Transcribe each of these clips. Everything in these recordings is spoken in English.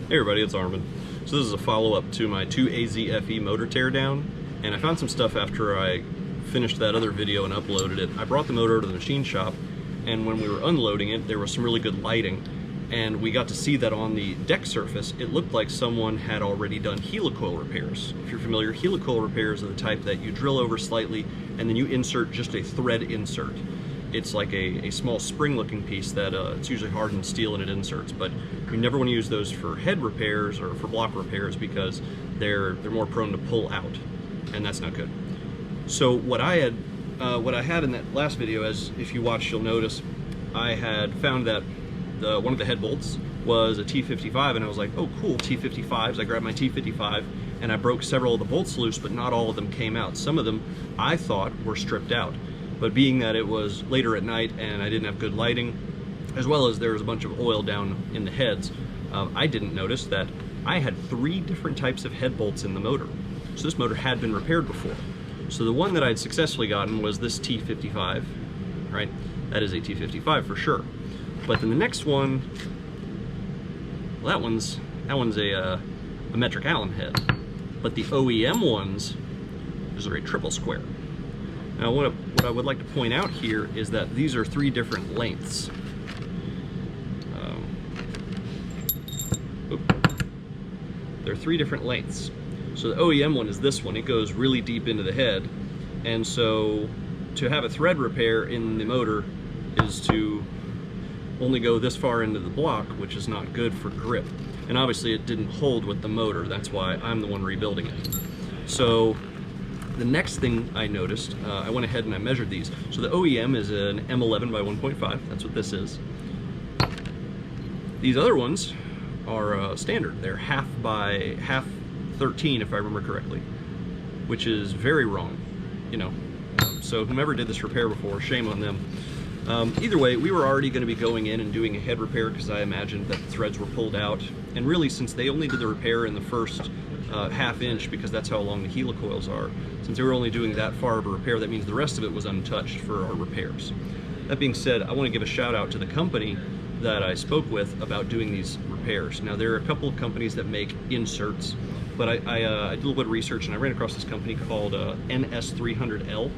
Hey everybody, it's Armand. So this is a follow-up to my 2AZFE motor teardown, and I found some stuff after I finished that other video and uploaded it. I brought the motor to the machine shop, and when we were unloading it, there was some really good lighting, and we got to see that on the deck surface, it looked like someone had already done helicoil repairs. If you're familiar, helicoil repairs are the type that you drill over slightly, and then you insert just a thread insert. It's like a small spring-looking piece that it's usually hardened steel and it inserts, but you never want to use those for head repairs or for block repairs because they're more prone to pull out, and that's not good. So what I had in that last video, as if you watch you'll notice, I had found that one of the head bolts was a T55, and I was like, oh cool, T55s. I grabbed my T55 and I broke several of the bolts loose, but not all of them came out. Some of them I thought were stripped out. But being that it was later at night and I didn't have good lighting, as well as there was a bunch of oil down in the heads, I didn't notice that I had 3 different types of head bolts in the motor. So this motor had been repaired before. So the one that I'd successfully gotten was this T55, right? That is a T55 for sure. But then the next one, well, that one's a metric Allen head. But the OEM ones, those are a triple square. Now what I would like to point out here is that these are 3 different lengths. They're 3 different lengths. So the OEM one is this one. It goes really deep into the head, and so to have a thread repair in the motor is to only go this far into the block, which is not good for grip. And obviously it didn't hold with the motor. That's why I'm the one rebuilding it. So the next thing I noticed, I went ahead and I measured these. So the OEM is an M11 by 1.5, that's what this is. These other ones are standard. They're half by half 13, if I remember correctly, which is very wrong, you know. So whomever did this repair before, shame on them. Either way, we were already going to be going in and doing a head repair because I imagined that the threads were pulled out. And really, since they only did the repair in the first ½ inch, because that's how long the helicoils are, since they were only doing that far of a repair, that means the rest of it was untouched for our repairs. That being said, I want to give a shout out to the company that I spoke with about doing these repairs. Now there are a couple of companies that make inserts, but I did a little bit of research and I ran across this company called NS300L.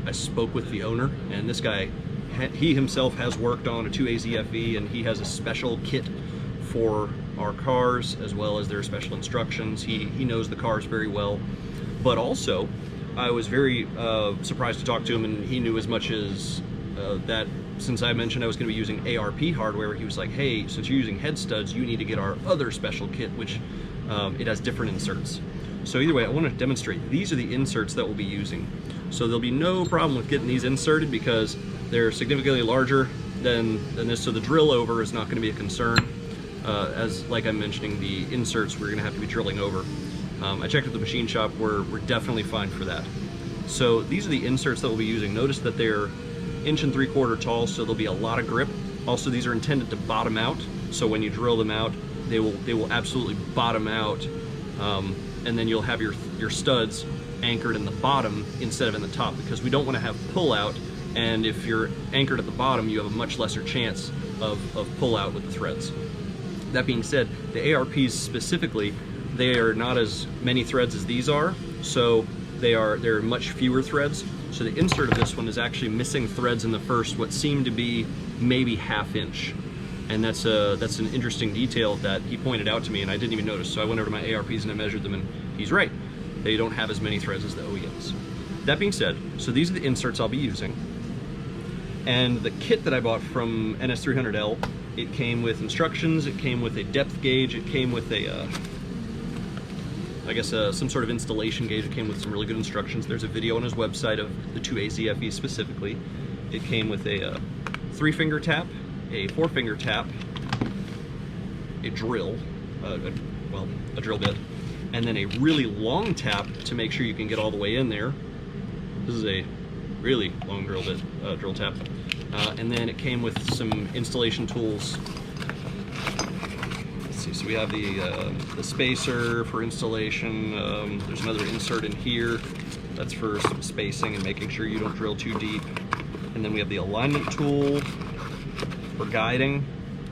I spoke with the owner, and this guy, he himself has worked on a 2AZFE, and he has a special kit for our cars, as well as their special instructions. He knows the cars very well, but also I was very surprised to talk to him, and he knew as much as that. Since I mentioned I was going to be using ARP hardware, he was like, hey, since you're using head studs, you need to get our other special kit, which it has different inserts. So either way, I want to demonstrate. These are the inserts that we'll be using. So there'll be no problem with getting these inserted because they're significantly larger than this, so the drill over is not going to be a concern. As like I'm mentioning, the inserts we're going to have to be drilling over. I checked at the machine shop, we're definitely fine for that. So these are the inserts that we'll be using. Notice that they're 1 3/4 inch tall, so there'll be a lot of grip. Also, these are intended to bottom out, so when you drill them out, they will absolutely bottom out, and then you'll have your studs anchored in the bottom instead of in the top, because we don't want to have pull out, and if you're anchored at the bottom, you have a much lesser chance of pull out with the threads. That being said, the ARPs specifically, they are not as many threads as these are, so they're much fewer threads. So the insert of this one is actually missing threads in the first, what seemed to be maybe ½ inch. And that's an interesting detail that he pointed out to me, and I didn't even notice. So I went over to my ARPs and I measured them, and he's right. They don't have as many threads as the OEMs. That being said, so these are the inserts I'll be using. And the kit that I bought from NS300L, it came with instructions, it came with a depth gauge, it came with a, I guess some sort of installation gauge. It came with some really good instructions. There's a video on his website of the 2AZFE specifically. It came with a 3-finger tap, a 4-finger tap, a drill, a drill bit, and then a really long tap to make sure you can get all the way in there. This is a really long drill tap. And then it came with some installation tools. Let's see, so we have the spacer for installation. There's another insert in here. That's for some spacing and making sure you don't drill too deep. And then we have the alignment tool for guiding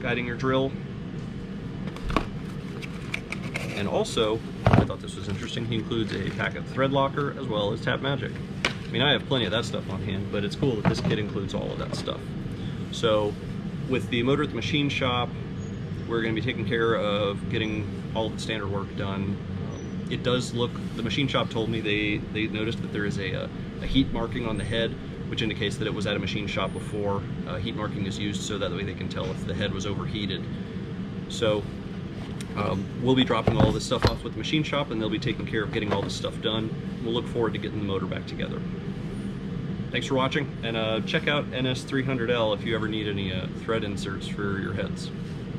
your drill. And also, I thought this was interesting, he includes a packet thread locker as well as Tap Magic. I mean, I have plenty of that stuff on hand, but it's cool that this kit includes all of that stuff. So with the motor at the machine shop, we're going to be taking care of getting all of the standard work done. It does look, the machine shop told me they noticed that there is a heat marking on the head, which indicates that it was at a machine shop before. Heat marking is used so that way they can tell if the head was overheated. So we'll be dropping all this stuff off with the machine shop, and they'll be taking care of getting all this stuff done. We'll look forward to getting the motor back together. Thanks for watching, and check out NS300L if you ever need any thread inserts for your heads.